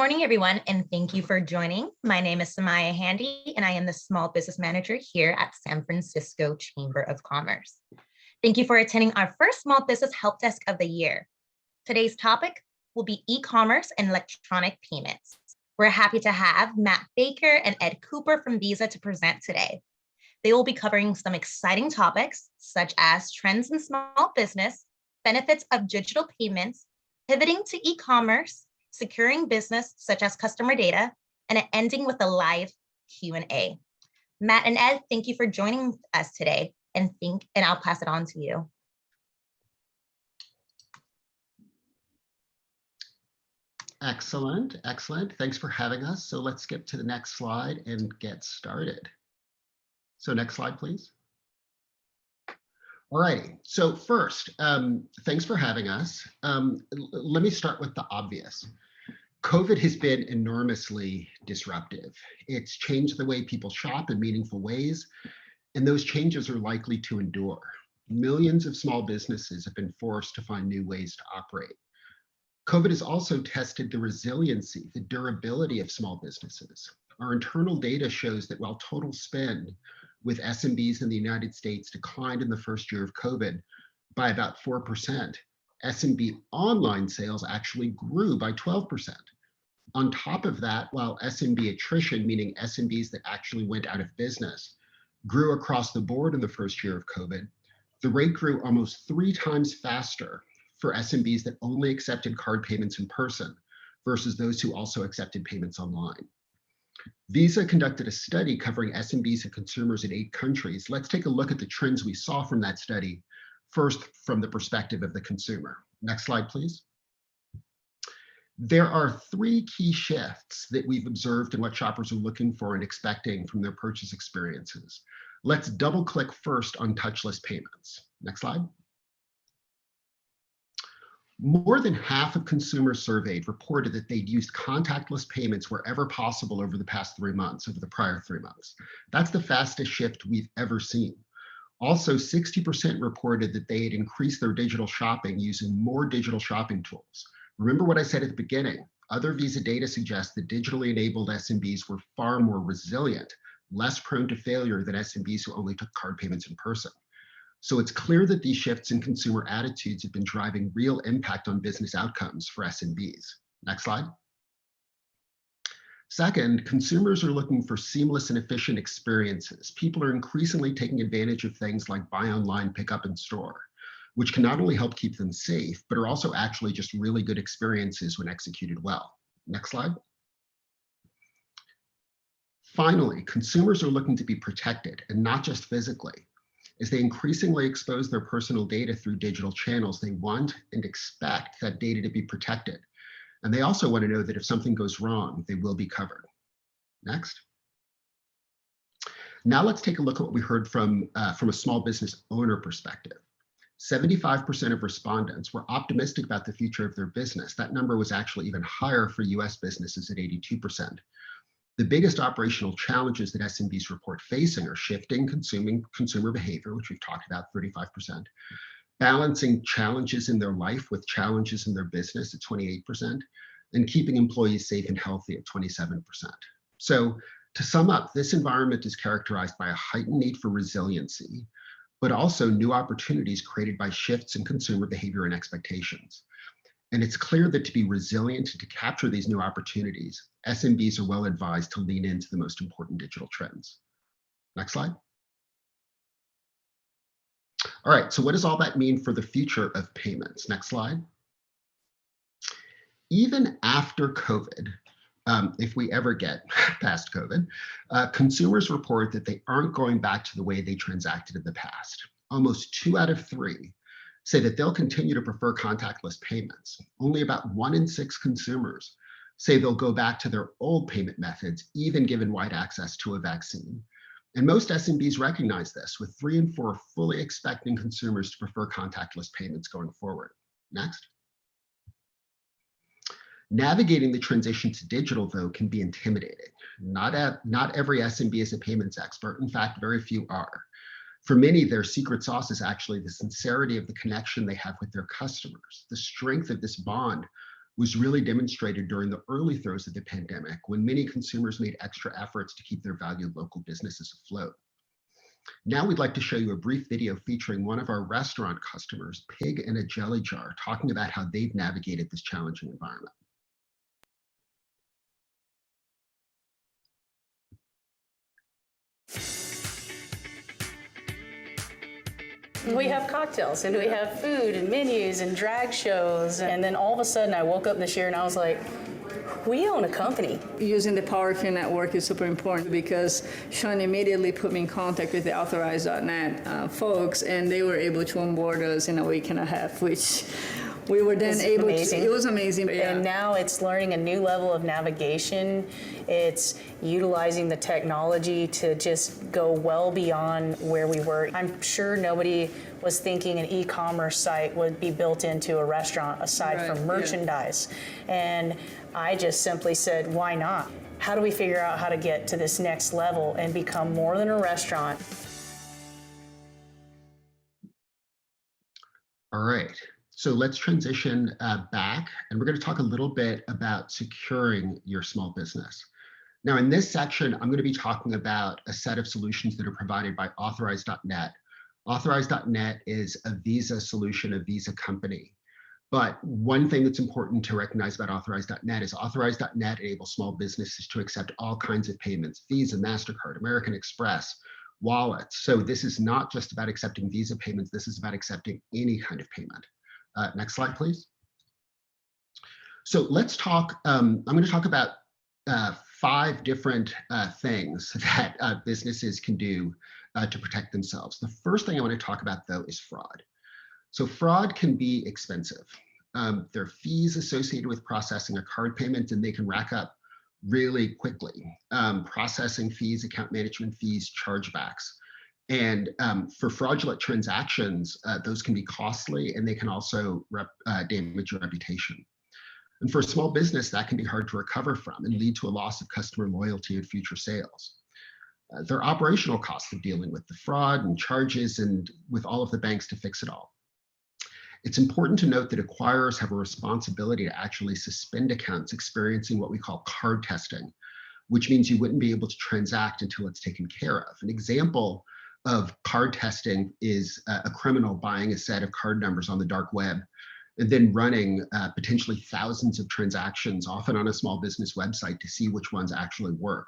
morning, everyone, and thank you for joining. My name is Samaya Handy, and I am the Small Business Manager here at San Francisco Chamber of Commerce. Thank you for attending our first Small Business Help Desk of the year. Today's topic will be e-commerce and electronic payments. We're happy to have Matt Baker and Ed Cooper from Visa to present today. They will be covering some exciting topics, such as trends in small business, benefits of digital payments, pivoting to e-commerce, securing business such as customer data, and ending with a live Q&A. Matt and Ed, thank you for joining us today, and I'll pass it on to you. Excellent, excellent. Thanks for having us. So let's get to the next slide and get started. So next slide, please. All right, so first, thanks for having us. Let me start with the obvious. COVID has been enormously disruptive. It's changed the way people shop in meaningful ways, and those changes are likely to endure. Millions of small businesses have been forced to find new ways to operate. COVID has also tested the resiliency, the durability of small businesses. Our internal data shows that while total spend with SMBs in the United States declined in the first year of COVID by about 4%, SMB online sales actually grew by 12%. On top of that, while SMB attrition, meaning SMBs that actually went out of business, grew across the board in the first year of COVID, the rate grew almost 3 times faster for SMBs that only accepted card payments in person versus those who also accepted payments online. Visa conducted a study covering SMBs and consumers in 8 countries. Let's take a look at the trends we saw from that study, first from the perspective of the consumer. Next slide, please. There are 3 key shifts that we've observed in what shoppers are looking for and expecting from their purchase experiences. Let's double click first on touchless payments. Next slide. More than half of consumers surveyed reported that they'd used contactless payments wherever possible over the past 3 months, over the prior 3 months. That's the fastest shift we've ever seen. Also, 60% reported that they had increased their digital shopping using more digital shopping tools. Remember what I said at the beginning, other Visa data suggests that digitally enabled SMBs were far more resilient, less prone to failure than SMBs who only took card payments in person. So it's clear that these shifts in consumer attitudes have been driving real impact on business outcomes for SMBs. Next slide. Second, consumers are looking for seamless and efficient experiences. People are increasingly taking advantage of things like buy online, pick up in store, which can not only help keep them safe, but are also actually just really good experiences when executed well. Next slide. Finally, consumers are looking to be protected, and not just physically. As they increasingly expose their personal data through digital channels, they want and expect that data to be protected. And they also want to know that if something goes wrong, they will be covered. Next. Now let's take a look at what we heard from a small business owner perspective. 75% of respondents were optimistic about the future of their business. That number was actually even higher for US businesses at 82%. The biggest operational challenges that SMBs report facing are shifting consumer behavior, which we've talked about, 35%, balancing challenges in their life with challenges in their business at 28%, and keeping employees safe and healthy at 27%. So to sum up, this environment is characterized by a heightened need for resiliency, but also new opportunities created by shifts in consumer behavior and expectations. And it's clear that to be resilient and to capture these new opportunities, SMBs are well advised to lean into the most important digital trends. Next slide. All right, so what does all that mean for the future of payments? Next slide. Even after COVID, if we ever get past COVID, consumers report that they aren't going back to the way they transacted in the past. Almost 2 out of 3 say that they'll continue to prefer contactless payments. Only about 1 in 6 consumers say they'll go back to their old payment methods, even given wide access to a vaccine. And most SMBs recognize this, with 3 in 4 fully expecting consumers to prefer contactless payments going forward. Next. Navigating the transition to digital, though, can be intimidating. Not every SMB is a payments expert. In fact, very few are. For many, their secret sauce is actually the sincerity of the connection they have with their customers, the strength of this bond was really demonstrated during the early throes of the pandemic, when many consumers made extra efforts to keep their valued local businesses afloat. Now we'd like to show you a brief video featuring one of our restaurant customers, Pig in a Jelly Jar, talking about how they've navigated this challenging environment. We have cocktails and we have food and menus and drag shows. And then all of a sudden I woke up this year and I was like, we own a company. Using the PowerFi network is super important because Sean immediately put me in contact with the Authorized.net folks, and they were able to onboard us in a week and a half, which we were then able to. It was amazing. Yeah. And now it's learning a new level of navigation. It's utilizing the technology to just go well beyond where we were. I'm sure nobody was thinking an e-commerce site would be built into a restaurant aside from merchandise. Yeah. And I just simply said, why not? How do we figure out how to get to this next level and become more than a restaurant? All right. So let's transition back, and we're going to talk a little bit about securing your small business. Now, in this section, I'm going to be talking about a set of solutions that are provided by Authorized.net. Authorized.net is a Visa solution, a Visa company. But one thing that's important to recognize about Authorized.net is Authorized.net enables small businesses to accept all kinds of payments: Visa, MasterCard, American Express, wallets. So this is not just about accepting Visa payments. This is about accepting any kind of payment. Next slide, please. So let's talk, I'm going to talk about 5 different things that businesses can do to protect themselves. The first thing I want to talk about, though, is fraud. So fraud can be expensive. There are fees associated with processing a card payment, and they can rack up really quickly. Processing fees, account management fees, chargebacks. And for fraudulent transactions, those can be costly, and they can also damage your reputation. And for a small business, that can be hard to recover from and lead to a loss of customer loyalty and future sales. There are operational costs of dealing with the fraud and charges and with all of the banks to fix it all. It's important to note that acquirers have a responsibility to actually suspend accounts experiencing what we call card testing, which means you wouldn't be able to transact until it's taken care of. An example of card testing is a criminal buying a set of card numbers on the dark web and then running potentially thousands of transactions, often on a small business website, to see which ones actually work.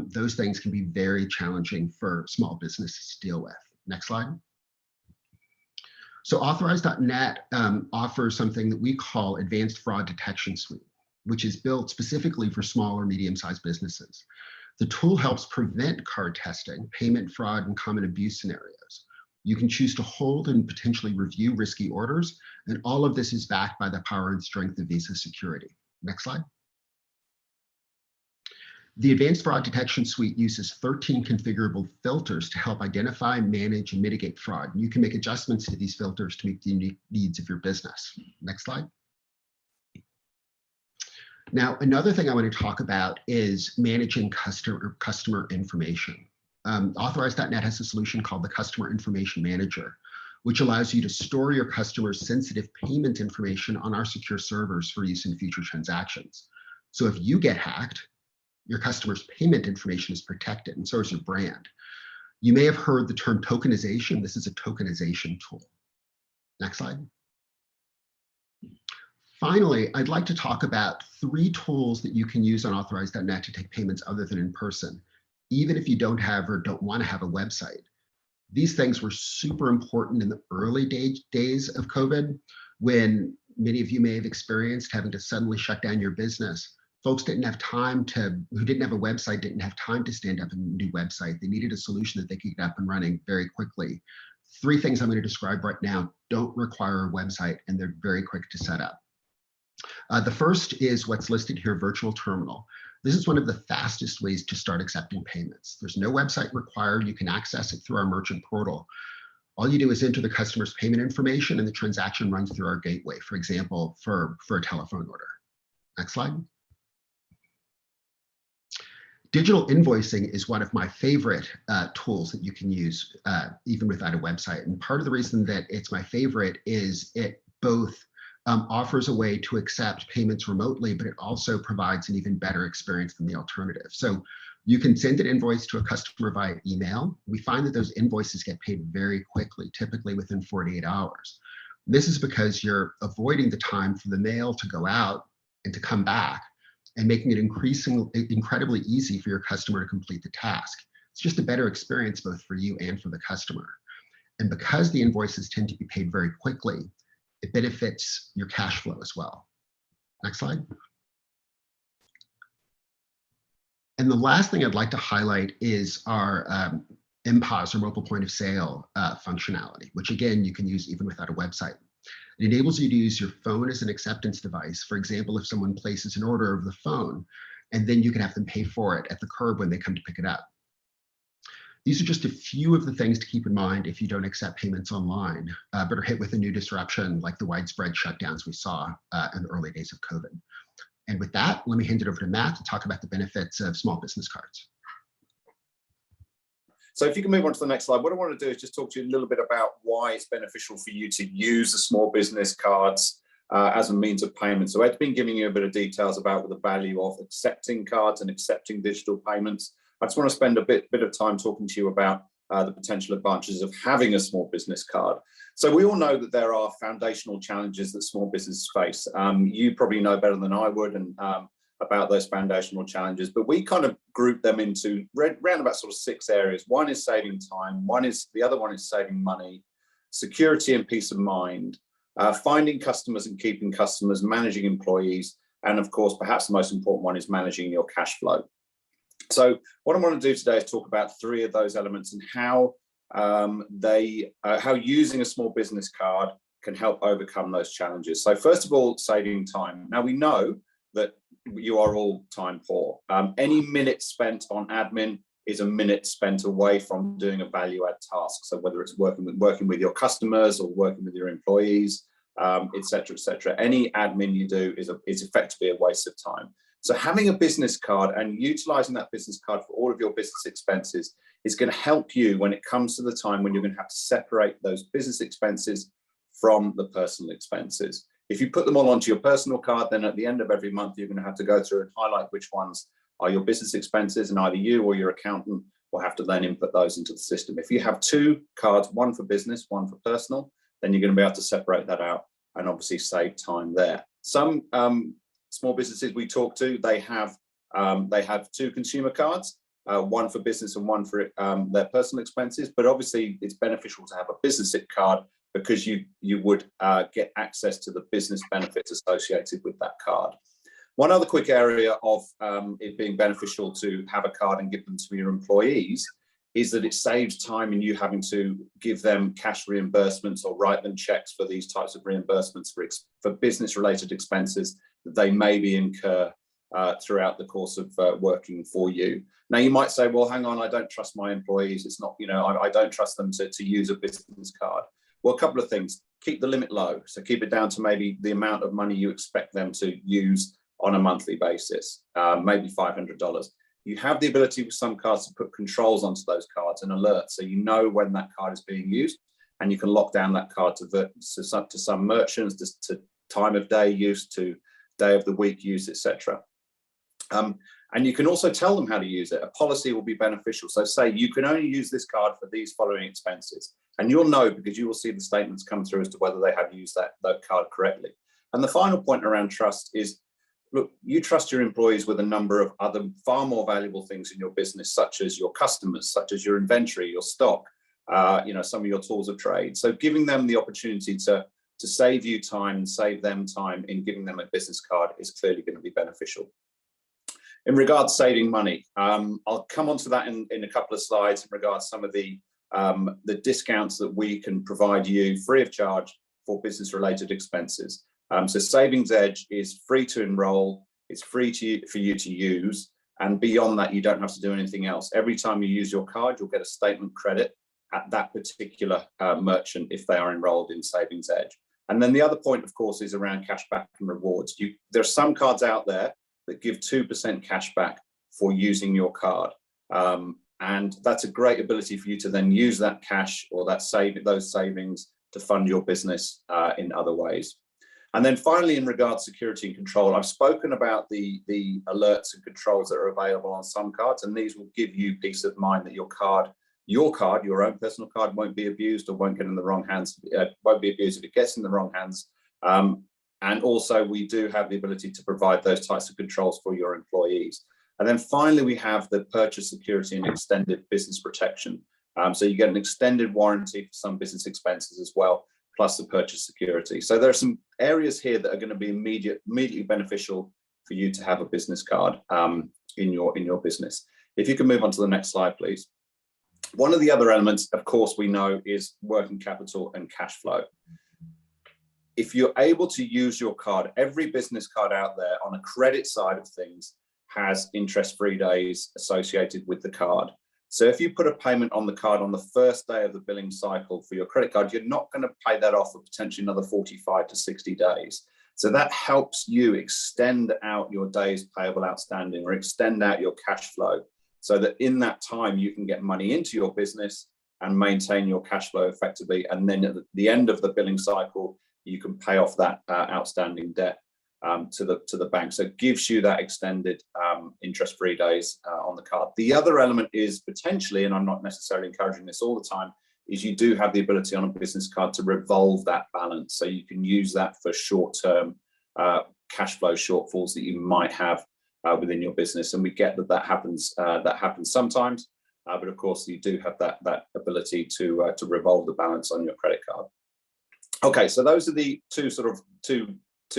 Those things can be very challenging for small businesses to deal with. Next slide. So Authorized.net offers something that we call Advanced Fraud Detection Suite, which is built specifically for small or medium-sized businesses. The tool helps prevent card testing, payment fraud, and common abuse scenarios. You can choose to hold and potentially review risky orders, and all of this is backed by the power and strength of Visa security. Next slide. The Advanced Fraud Detection Suite uses 13 configurable filters to help identify, manage, and mitigate fraud. You can make adjustments to these filters to meet the unique needs of your business. Next slide. Now, another thing I want to talk about is managing customer information. Authorized.net has a solution called the Customer Information Manager, which allows you to store your customers' sensitive payment information on our secure servers for use in future transactions. So if you get hacked, your customer's payment information is protected, and so is your brand. You may have heard the term tokenization. This is a tokenization tool. Next slide. Finally, I'd like to talk about 3 tools that you can use on Authorized.net to take payments other than in person, even if you don't have or don't want to have a website. These things were super important in the early days of COVID, when many of you may have experienced having to suddenly shut down your business. Folks didn't have time who didn't have a website, didn't have time to stand up a new website. They needed a solution that they could get up and running very quickly. 3 things I'm going to describe right now don't require a website, and they're very quick to set up. The first is what's listed here, Virtual Terminal. This is one of the fastest ways to start accepting payments. There's no website required. You can access it through our merchant portal. All you do is enter the customer's payment information, and the transaction runs through our gateway, for example, for a telephone order. Next slide. Digital invoicing is one of my favorite tools that you can use even without a website. And part of the reason that it's my favorite is it both offers a way to accept payments remotely, but it also provides an even better experience than the alternative. So you can send an invoice to a customer via email. We find that those invoices get paid very quickly, typically within 48 hours. This is because you're avoiding the time for the mail to go out and to come back, and making it incredibly easy for your customer to complete the task. It's just a better experience both for you and for the customer. And because the invoices tend to be paid very quickly, it benefits your cash flow as well. Next slide. And the last thing I'd like to highlight is our mPOS, or mobile point of sale functionality, which again, you can use even without a website. It enables you to use your phone as an acceptance device. For example, if someone places an order over the phone, and then you can have them pay for it at the curb when they come to pick it up. These are just a few of the things to keep in mind if you don't accept payments online, but are hit with a new disruption like the widespread shutdowns we saw in the early days of COVID. And with that, let me hand it over to Matt to talk about the benefits of small business cards. So if you can move on to the next slide, what I want to do is just talk to you a little bit about why it's beneficial for you to use the small business cards as a means of payment. So Ed's been giving you a bit of details about the value of accepting cards and accepting digital payments. I just want to spend a bit of time talking to you about the potential advantages of having a small business card. So we all know that there are foundational challenges that small businesses face. You probably know better than I would and about those foundational challenges, but we kind of group them into round about sort of 6 areas. One is saving time, the other one is saving money, security and peace of mind, finding customers and keeping customers, managing employees, and of course, perhaps the most important one is managing your cash flow. So what I want to do today is talk about 3 of those elements and how how using a small business card can help overcome those challenges. So first of all, saving time. Now we know that you are all time poor. Any minute spent on admin is a minute spent away from doing a value add task. So whether it's working with your customers or working with your employees, et cetera, any admin you do is effectively a waste of time. So having a business card and utilizing that business card for all of your business expenses is going to help you when it comes to the time when you're going to have to separate those business expenses from the personal expenses. If you put them all onto your personal card, then at the end of every month, you're going to have to go through and highlight which ones are your business expenses, and either you or your accountant will have to then input those into the system. If you have 2 cards, one for business, one for personal, then you're going to be able to separate that out and obviously save time there. Some small businesses we talk to, they have 2 consumer cards, one for business and one for their personal expenses. But obviously, it's beneficial to have a business card because you would get access to the business benefits associated with that card. One other quick area of it being beneficial to have a card and give them to your employees is that it saves time in you having to give them cash reimbursements or write them checks for these types of reimbursements for business-related expenses that they maybe incur throughout the course of working for you. Now, you might say, well, hang on, I don't trust my employees. It's not, I don't trust them to use a business card. Well, a couple of things. Keep the limit low. So keep it down to maybe the amount of money you expect them to use on a monthly basis, maybe $500. You have the ability with some cards to put controls onto those cards and alerts, so you know when that card is being used, and you can lock down that card to some merchants, to time of day use, to day of the week use, etc. And you can also tell them how to use it. A policy will be beneficial. So say you can only use this card for these following expenses, and you'll know because you will see the statements come through as to whether they have used that card correctly. And the final point around trust is, look, you trust your employees with a number of other far more valuable things in your business, such as your customers, such as your inventory, your stock, some of your tools of trade. So giving them the opportunity to save you time and save them time in giving them a business card is clearly going to be beneficial. In regards to saving money, I'll come on to that in a couple of slides in regards to some of the discounts that we can provide you free of charge for business-related expenses. So SavingsEdge is free to enroll, it's free for you to use, and beyond that, you don't have to do anything else. Every time you use your card, you'll get a statement credit at that particular merchant if they are enrolled in SavingsEdge. And then the other point, of course, is around cashback and rewards. There are some cards out there that give 2% cashback for using your card. And that's a great ability for you to then use that cash or those savings to fund your business in other ways. And then finally, in regards to security and control, I've spoken about the alerts and controls that are available on some cards, and these will give you peace of mind that your own personal card, won't be abused or won't get in the wrong hands, won't be abused if it gets in the wrong hands. And also, we do have the ability to provide those types of controls for your employees. And then finally, we have the purchase security and extended business protection. So you get an extended warranty for some business expenses as well, plus the purchase security. So there are some areas here that are going to be immediately beneficial for you to have a business card in your business. If you can move on to the next slide, please. One of the other elements, of course, we know is working capital and cash flow. If you're able to use your card, every business card out there on a credit side of things has interest-free days associated with the card. So if you put a payment on the card on the first day of the billing cycle for your credit card, you're not going to pay that off for potentially another 45 to 60 days. So that helps you extend out your days payable outstanding or extend out your cash flow so that in that time you can get money into your business and maintain your cash flow effectively. And then at the end of the billing cycle, you can pay off that outstanding debt to the bank. So it gives you that extended interest-free days on the card. The other element is potentially, and I'm not necessarily encouraging this all the time, is you do have the ability on a business card to revolve that balance. So you can use that for short-term cash flow shortfalls that you might have within your business. And we get that happens sometimes, but of course you do have that ability to revolve the balance on your credit card. Okay, so those are the two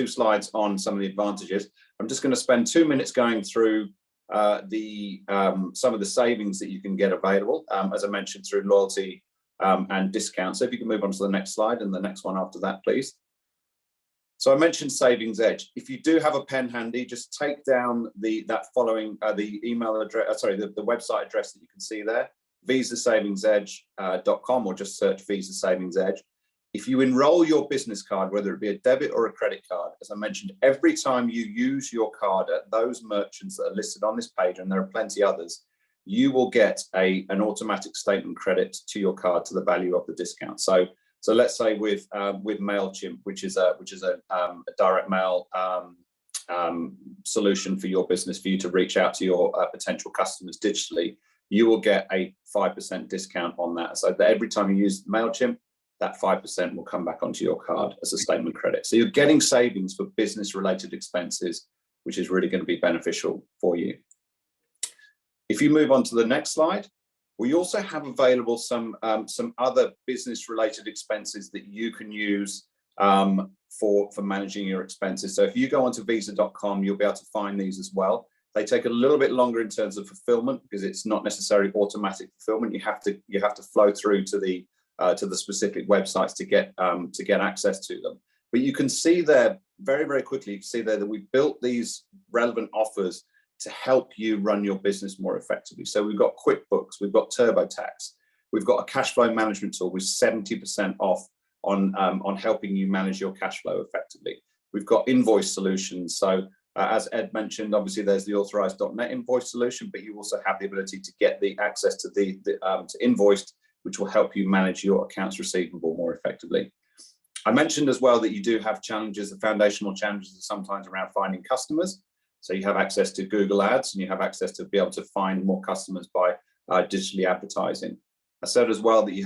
slides on some of the advantages. I'm just going to spend 2 minutes going through some of the savings that you can get available, as I mentioned, through loyalty and discounts. So if you can move on to the next slide and the next one after that, please. So I mentioned SavingsEdge. If you do have a pen handy, just take down the email address, the website address that you can see there, visasavingsedge.com, or just search Visa Savings Edge. If you enroll your business card, whether it be a debit or a credit card, as I mentioned, every time you use your card at those merchants that are listed on this page, and there are plenty others, you will get an automatic statement credit to your card to the value of the discount. So let's say with MailChimp, which is a direct mail solution for your business, for you to reach out to your potential customers digitally, you will get a 5% discount on that. So that every time you use MailChimp, that 5% will come back onto your card as a statement credit. So you're getting savings for business-related expenses, which is really going to be beneficial for you. If you move on to the next slide, we also have available some other business-related expenses that you can use for managing your expenses. So if you go onto visa.com, you'll be able to find these as well. They take a little bit longer in terms of fulfillment because it's not necessarily automatic fulfillment. You have to flow through to the specific websites to get access to them. But you can see there very, very quickly, you can see there that we built these relevant offers to help you run your business more effectively. So we've got QuickBooks, we've got TurboTax, we've got a cash flow management tool with 70% off on helping you manage your cash flow effectively. We've got invoice solutions. So as Ed mentioned, obviously there's the authorized.net invoice solution, but you also have the ability to get the access to to Invoiced, which will help you manage your accounts receivable more effectively. I mentioned as well that you do have challenges, the foundational challenges are sometimes around finding customers. So you have access to Google Ads and you have access to be able to find more customers by digitally advertising. I said as well that you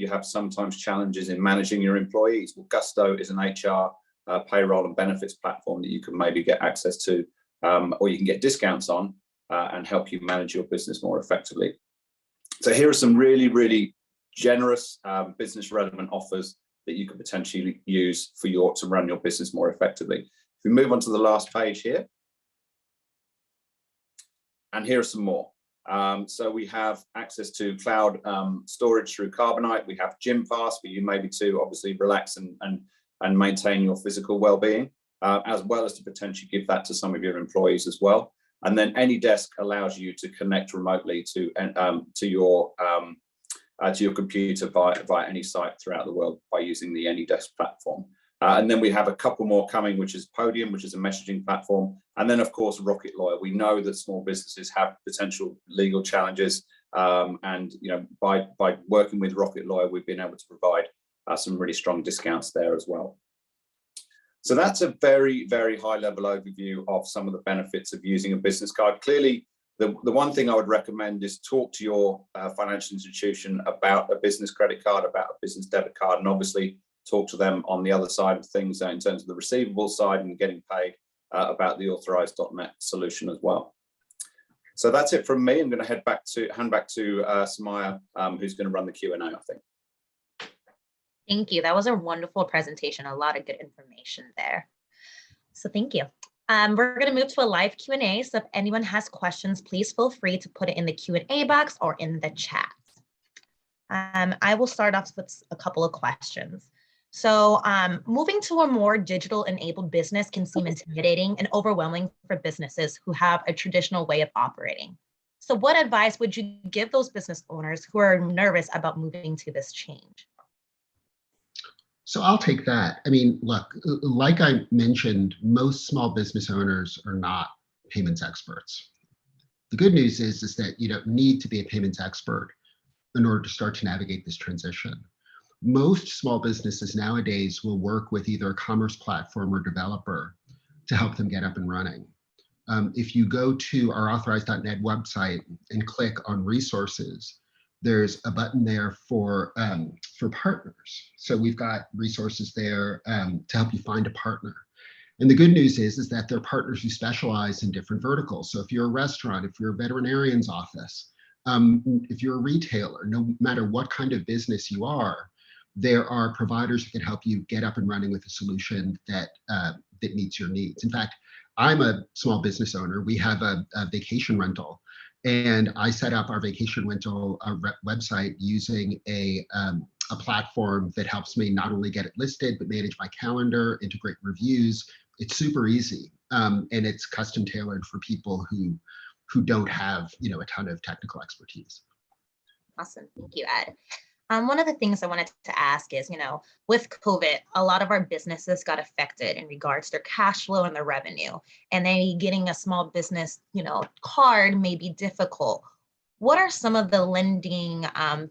have sometimes challenges in managing your employees. Well, Gusto is an HR payroll and benefits platform that you can maybe get access to, or you can get discounts on and help you manage your business more effectively. So here are some really, really generous business relevant offers that you could potentially use to run your business more effectively. If we move on to the last page here, and here are some more. So we have access to cloud storage through Carbonite. We have Gym Pass for you maybe to obviously relax and maintain your physical well-being, as well as to potentially give that to some of your employees as well. And then AnyDesk allows you to connect remotely to your computer via any site throughout the world by using the AnyDesk platform. And then we have a couple more coming, which is Podium, which is a messaging platform. And then, of course, Rocket Lawyer. We know that small businesses have potential legal challenges. And by working with Rocket Lawyer, we've been able to provide some really strong discounts there as well. So that's a very, very high level overview of some of the benefits of using a business card. Clearly, the one thing I would recommend is talk to your financial institution about a business credit card, about a business debit card, and obviously talk to them on the other side of things in terms of the receivable side and getting paid about the authorized.net solution as well. So that's it from me. I'm going to hand back to Samaya, who's going to run the Q&A, I think. Thank you. That was a wonderful presentation. A lot of good information there. So thank you. We're going to move to a live Q&A. So if anyone has questions, please feel free to put it in the Q&A box or in the chat. I will start off with a couple of questions. So moving to a more digital enabled business can seem intimidating and overwhelming for businesses who have a traditional way of operating. So what advice would you give those business owners who are nervous about moving to this change? So I'll take that. I mean, look, like I mentioned, most small business owners are not payments experts. The good news is that you don't need to be a payments expert in order to start to navigate this transition. Most small businesses nowadays will work with either a commerce platform or developer to help them get up and running. If you go to our authorized.net website and click on resources, there's a button there for partners. So we've got resources there to help you find a partner. And the good news is that they're partners who specialize in different verticals. So if you're a restaurant, if you're a veterinarian's office, if you're a retailer, no matter what kind of business you are, there are providers who can help you get up and running with a solution that meets your needs. In fact, I'm a small business owner. We have a vacation rental. And I set up our vacation rental website using a platform that helps me not only get it listed, but manage my calendar, integrate reviews. It's super easy, and it's custom tailored for people who don't have a ton of technical expertise. Awesome, thank you, Ed. One of the things I wanted to ask is, with COVID, a lot of our businesses got affected in regards to their cash flow and their revenue, and then getting a small business, card may be difficult. What are some of the lending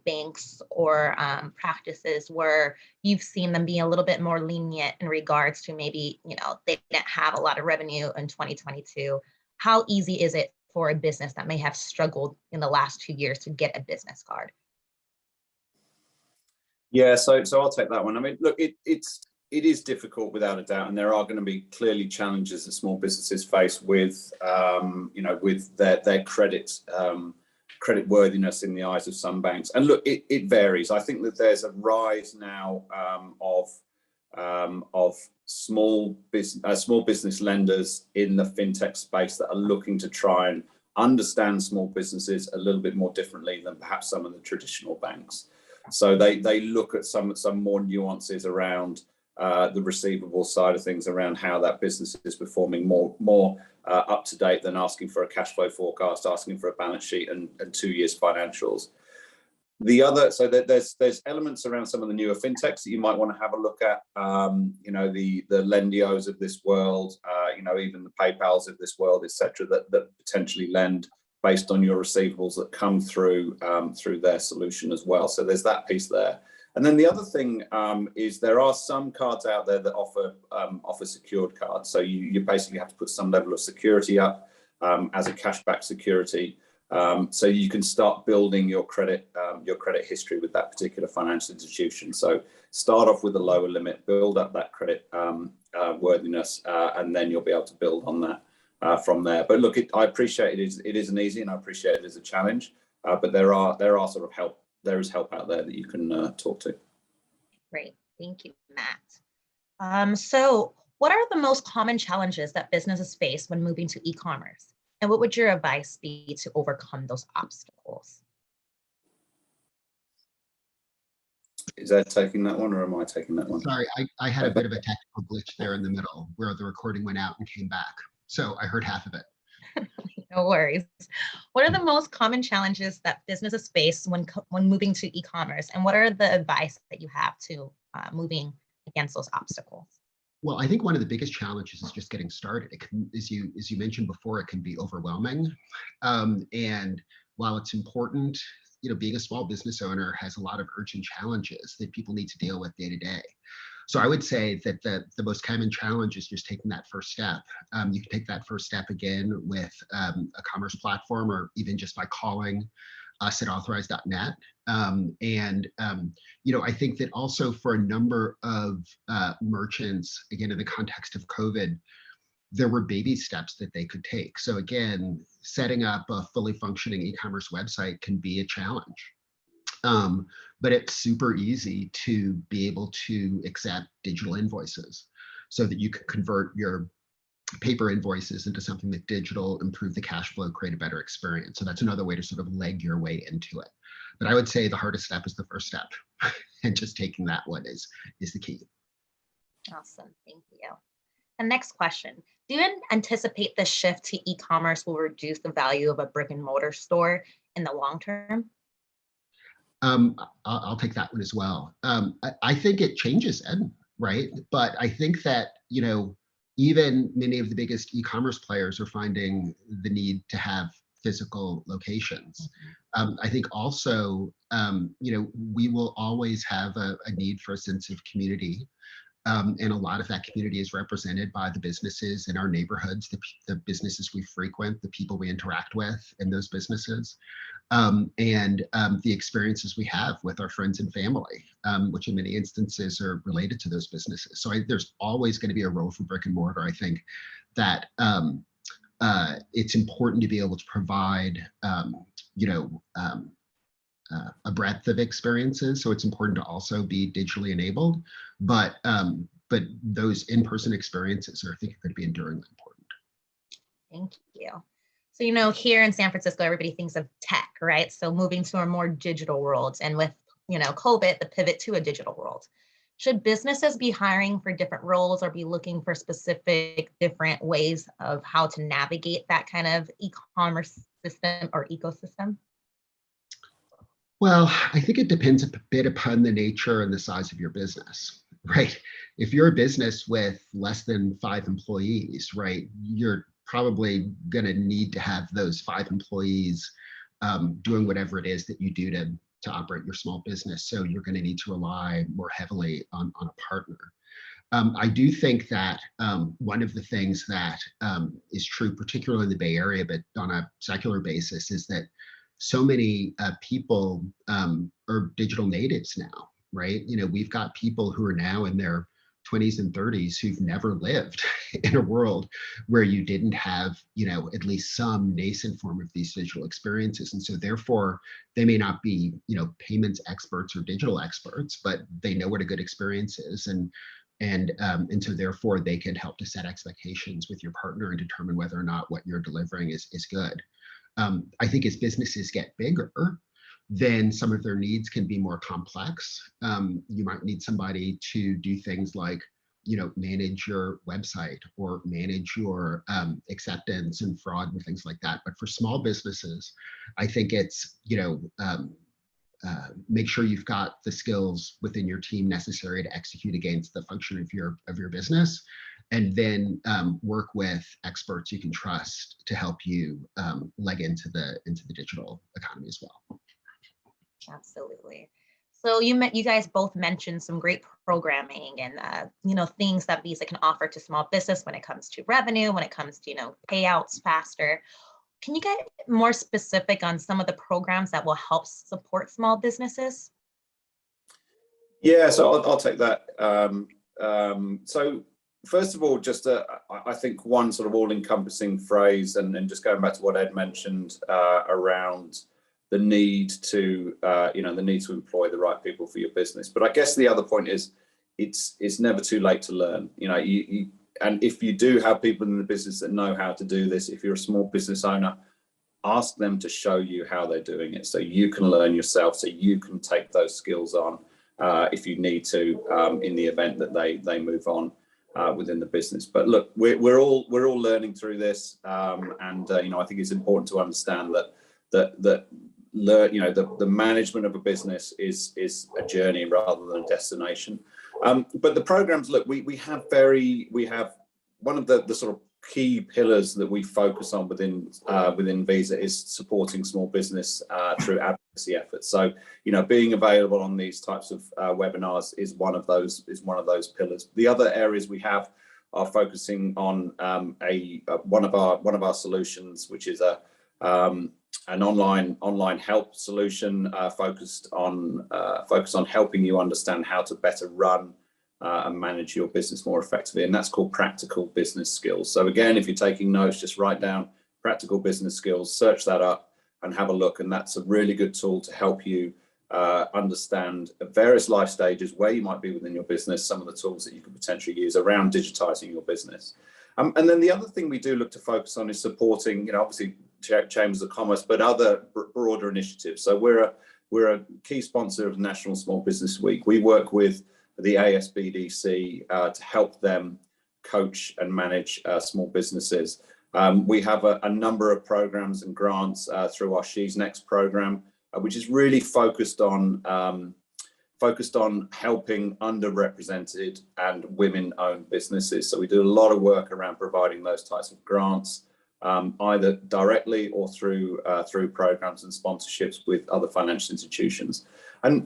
banks or practices where you've seen them be a little bit more lenient in regards to maybe, they didn't have a lot of revenue in 2022? How easy is it for a business that may have struggled in the last 2 years to get a business card? Yeah, so I'll take that one. I mean, look, it is difficult without a doubt, and there are going to be clearly challenges that small businesses face with, with their credit worthiness in the eyes of some banks. And look, it varies. I think that there's a rise now of small business lenders in the fintech space that are looking to try and understand small businesses a little bit more differently than perhaps some of the traditional banks. So they look at some more nuances around the receivable side of things, around how that business is performing more up to date than asking for a cash flow forecast, asking for a balance sheet and 2 years financials. There's elements around some of the newer fintechs that you might want to have a look at. The Lendios of this world, even the PayPals of this world, etc., that potentially lend based on your receivables that come through their solution as well. So there's that piece there. And then the other thing is there are some cards out there that offer secured cards. So you basically have to put some level of security up as a cashback security. So you can start building your credit history with that particular financial institution. So start off with a lower limit, build up that credit worthiness, and then you'll be able to build on that from there. But look, I appreciate it isn't easy, and I appreciate it as a challenge. But there is help out there that you can talk to. Great, thank you, Matt. So what are the most common challenges that businesses face when moving to e-commerce? And what would your advice be to overcome those obstacles? Is Ed taking that one, or am I taking that one? Sorry, I had a bit of a technical glitch there in the middle where the recording went out and came back. So I heard half of it. No worries. What are the most common challenges that businesses face when moving to e-commerce? And what are the advice that you have to moving against those obstacles? Well, I think one of the biggest challenges is just getting started. It can, as you mentioned before, it can be overwhelming. And while it's important, being a small business owner has a lot of urgent challenges that people need to deal with day to day. So I would say that the most common challenge is just taking that first step. You can take that first step again with a commerce platform, or even just by calling us at authorize.net. I think that also for a number of merchants, again, in the context of COVID, there were baby steps that they could take. So again, setting up a fully functioning e-commerce website can be a challenge. But it's super easy to be able to accept digital invoices so that you can convert your paper invoices into something that's digital, improve the cash flow, create a better experience. So that's another way to sort of leg your way into it. But I would say the hardest step is the first step, and just taking that one is the key. Awesome, thank you. The next question, do you anticipate the shift to e-commerce will reduce the value of a brick and mortar store in the long term? I'll take that one as well. I think it changes, Ed, right? But I think that, even many of the biggest e-commerce players are finding the need to have physical locations. I think also, we will always have a need for a sense of community. And a lot of that community is represented by the businesses in our neighborhoods, the businesses we frequent, the people we interact with in those businesses, and the experiences we have with our friends and family, which in many instances are related to those businesses. So there's always going to be a role for brick and mortar. I think that it's important to be able to provide, a breadth of experiences. So it's important to also be digitally enabled, but those in-person experiences are, I think, going to be enduringly important. Thank you. So, here in San Francisco, everybody thinks of tech, right? So moving to a more digital world, and with, COVID, the pivot to a digital world. Should businesses be hiring for different roles or be looking for specific different ways of how to navigate that kind of e-commerce system or ecosystem? Well, I think it depends a bit upon the nature and the size of your business, right? If you're a business with less than 5 employees, right, you're probably going to need to have those 5 employees doing whatever it is that you do to operate your small business. So you're going to need to rely more heavily on a partner. I do think that one of the things that is true, particularly in the Bay Area, but on a secular basis, is that so many people are digital natives now, right? We've got people who are now in their 20s and 30s who've never lived in a world where you didn't have, at least some nascent form of these digital experiences. And so therefore, they may not be, payments experts or digital experts, but they know what a good experience is. And so therefore, they can help to set expectations with your partner and determine whether or not what you're delivering is good. I think as businesses get bigger, then some of their needs can be more complex. You might need somebody to do things like, manage your website or manage your acceptance and fraud and things like that. But for small businesses, I think it's, make sure you've got the skills within your team necessary to execute against the function of your business, and then work with experts you can trust to help you leg into the digital economy as well. Absolutely. So you guys both mentioned some great programming and things that Visa can offer to small business when it comes to revenue, when it comes to payouts faster. Can you get more specific on some of the programs that will help support small businesses? Yeah, so I'll take that. So first of all, just I think one sort of all-encompassing phrase, and just going back to what Ed mentioned around the need to employ the right people for your business. But I guess the other point is it's never too late to learn. And if you do have people in the business that know how to do this, if you're a small business owner, ask them to show you how they're doing it so you can learn yourself, so you can take those skills on if you need to in the event that they move on within the business. But look, we're all learning through this, and I think it's important to understand that the management of a business is a journey rather than a destination. But the programs, look, we have one of the sort of key pillars that we focus on within Visa is supporting small business through effort. So, being available on these types of webinars is one of those pillars. The other areas we have are focusing on one of our solutions, which is an online help solution focused on helping you understand how to better run and manage your business more effectively, and that's called Practical Business Skills. So again, if you're taking notes, just write down Practical Business Skills, search that up and have a look, and that's a really good tool to help you understand at various life stages where you might be within your business, some of the tools that you could potentially use around digitizing your business. And then the other thing we do look to focus on is supporting, obviously Chambers of Commerce, but other broader initiatives. So we're a key sponsor of National Small Business Week. We work with the ASBDC to help them coach and manage small businesses. We have a number of programs and grants through our She's Next program, which is really focused on helping underrepresented and women-owned businesses. So we do a lot of work around providing those types of grants, either directly or through programs and sponsorships with other financial institutions. And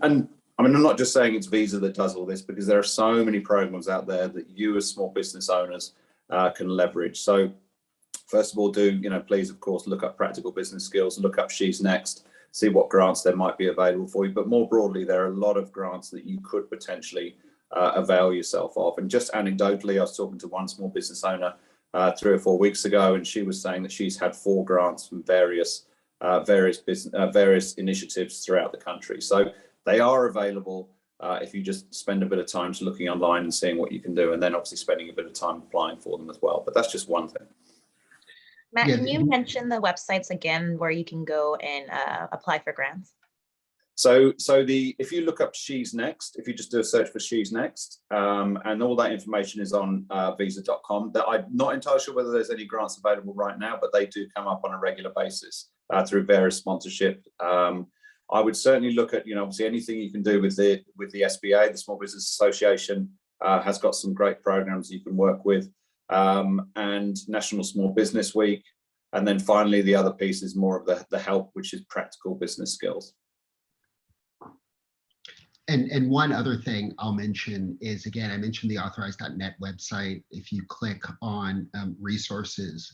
I mean, I'm not just saying it's Visa that does all this, because there are so many programs out there that you as small business owners can leverage. So first of all, please, of course, look up Practical Business Skills, look up She's Next, see what grants there might be available for you. But more broadly, there are a lot of grants that you could potentially avail yourself of. And just anecdotally, I was talking to one small business owner 3 or 4 weeks ago, and she was saying that she's had 4 grants from various initiatives throughout the country. So they are available if you just spend a bit of time just looking online and seeing what you can do, and then obviously spending a bit of time applying for them as well. But that's just one thing. Matt, can you mention the websites again where you can go and apply for grants? So if you look up She's Next, if you just do a search for She's Next, and all that information is on visa.com. That I'm not entirely sure whether there's any grants available right now, but they do come up on a regular basis through various sponsorship. I would certainly look at, obviously anything you can do with the SBA, the Small Business Association, has got some great programs you can work with, and National Small Business Week. And then finally, the other piece is more of the help, which is Practical Business Skills. And one other thing I'll mention is, again, I mentioned the authorize.net website. If you click on resources,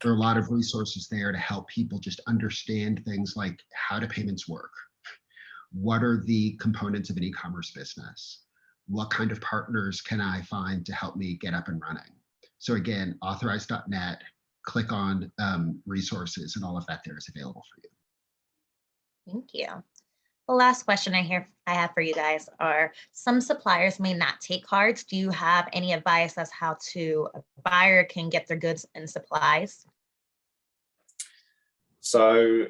there are a lot of resources there to help people just understand things like how do payments work? What are the components of an e-commerce business? What kind of partners can I find to help me get up and running? So again, authorize.net, click on resources, and all of that there is available for you. Thank you. The last question I have for you guys are, some suppliers may not take cards. Do you have any advice as how to a buyer can get their goods and supplies? So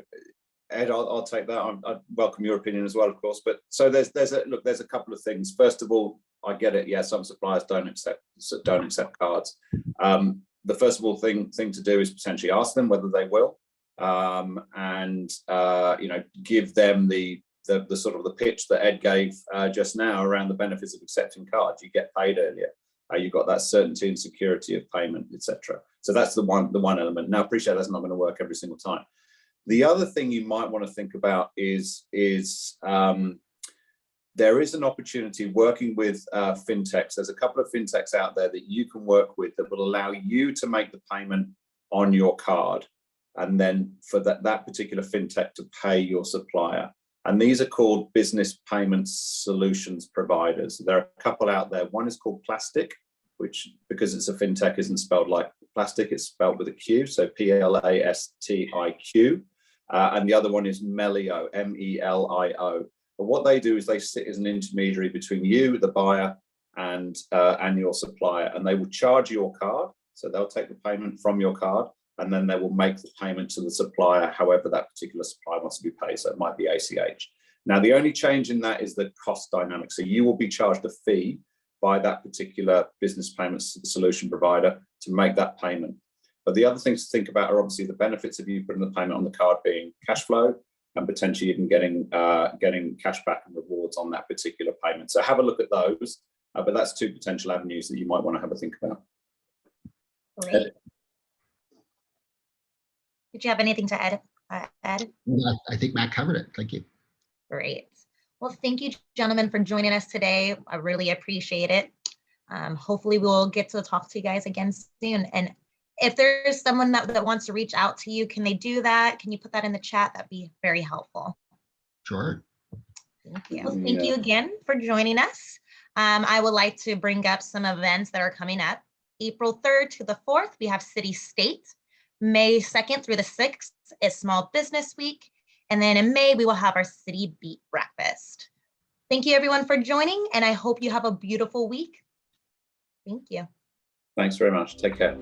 Ed, I'll take that. I welcome your opinion as well, of course. But so there's a couple of things. First of all, I get it. Yeah, some suppliers don't accept cards. The first of all thing to do is potentially ask them whether they will, and give them the sort of the pitch that Ed gave just now around the benefits of accepting cards. You get paid earlier. You've got that certainty and security of payment, etc. So that's the one element. Now, I appreciate that's not going to work every single time. The other thing you might want to think about is there is an opportunity working with fintechs. There's a couple of fintechs out there that you can work with that will allow you to make the payment on your card, and then for that particular fintech to pay your supplier. And these are called business payment solutions providers. There are a couple out there. One is called Plastic, which, because it's a fintech, isn't spelled like plastic, it's spelled with a Q, so PLASTIQ. And the other one is Melio, MELIO. But what they do is they sit as an intermediary between you, the buyer, and your supplier, and they will charge your card. So they'll take the payment from your card, and then they will make the payment to the supplier, however that particular supplier wants to be paid. So it might be ACH. Now, the only change in that is the cost dynamic. So you will be charged a fee by that particular business payment solution provider to make that payment. But the other things to think about are obviously the benefits of you putting the payment on the card being cash flow, and potentially even getting cash back and rewards on that particular payment. So have a look at those. But that's 2 potential avenues that you might want to have a think about. Great. Did you have anything to add? I think Matt covered it. Thank you. Great. Well, thank you, gentlemen, for joining us today. I really appreciate it. Hopefully we'll get to talk to you guys again soon. And if there's someone that wants to reach out to you, can they do that? Can you put that in the chat? That'd be very helpful. Sure. Thank you. Well, thank you again for joining us. I would like to bring up some events that are coming up. April 3rd to the 4th, we have City State. May 2nd through the 6th is Small Business Week. And then in May, we will have our City Beat Breakfast. Thank you everyone for joining, and I hope you have a beautiful week. Thank you. Thanks very much. Take care.